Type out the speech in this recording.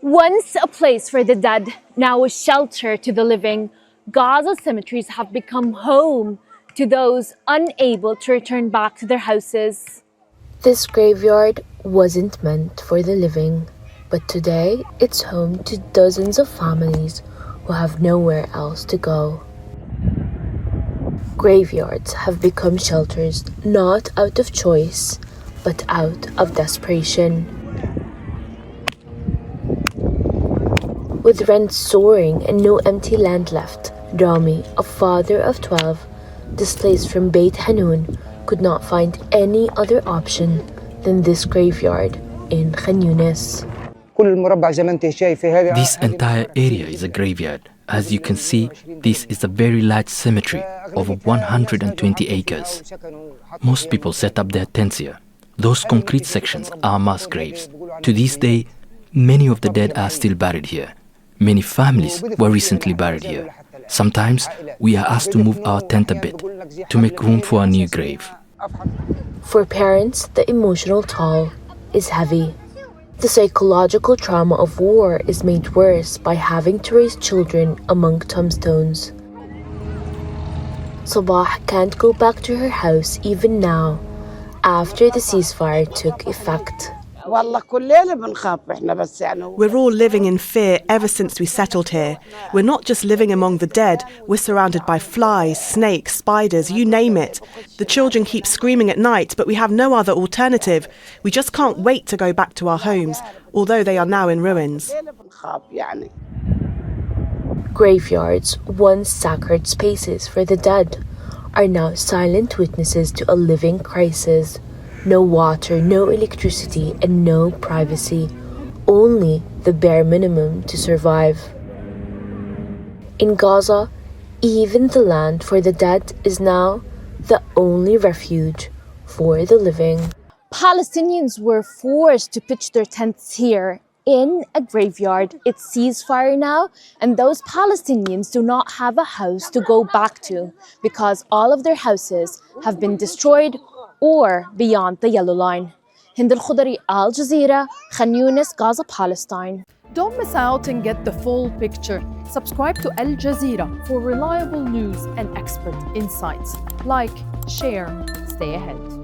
Once a place for the dead, now a shelter to the living, Gaza cemeteries have become home to those unable to return back to their houses. This graveyard wasn't meant for the living, but today it's home to dozens of families who have nowhere else to go. Graveyards have become shelters not out of choice, but out of desperation. With rents soaring and no empty land left, Rami, a father of 12, displaced from Beit Hanun, could not find any other option than this graveyard in Khan Younis. This entire area is a graveyard. As you can see, this is a very large cemetery, over 120 acres. Most people set up their tents here. Those concrete sections are mass graves. To this day, many of the dead are still buried here. Many families were recently buried here. Sometimes we are asked to move our tent a bit to make room for a new grave. For parents, the emotional toll is heavy. The psychological trauma of war is made worse by having to raise children among tombstones. Sabah can't go back to her house even now, after the ceasefire took effect. We're all living in fear ever since we settled here. We're not just living among the dead, we're surrounded by flies, snakes, spiders, you name it. The children keep screaming at night, but we have no other alternative. We just can't wait to go back to our homes, although they are now in ruins. Graveyards, once sacred spaces for the dead, are now silent witnesses to a living crisis. No water, no electricity, and no privacy. Only the bare minimum to survive. In Gaza, even the land for the dead is now the only refuge for the living. Palestinians were forced to pitch their tents here in a graveyard. It's ceasefire now, and those Palestinians do not have a house to go back to because all of their houses have been destroyed or beyond the yellow line. Hind, Khoudary, Jazeera, Khan Younis, Gaza, Palestine. Don't miss out and get the full picture. Subscribe to Al Jazeera for reliable news and expert insights. Like, share, stay ahead.